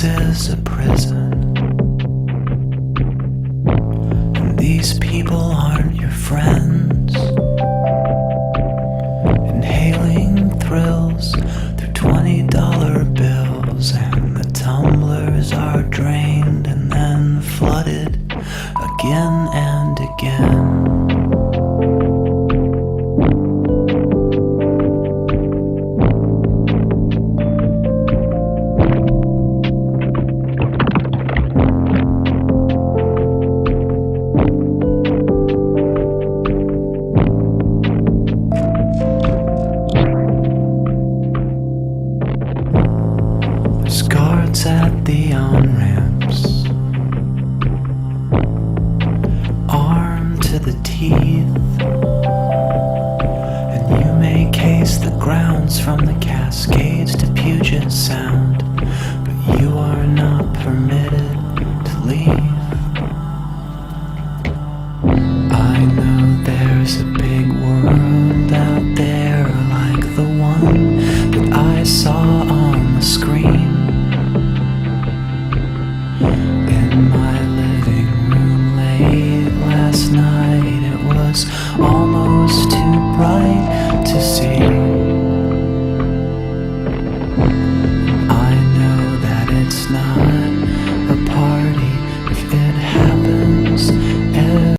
is a prison, and these people aren't your friends. Inhaling thrills through $20 bills, and the tumblers are drained and then flooded again and again. There's guards at the on-ramps, armed to the teeth, and you may case the grounds from the Cascades to Puget Sound, but you are not permitted to leave. I know there's a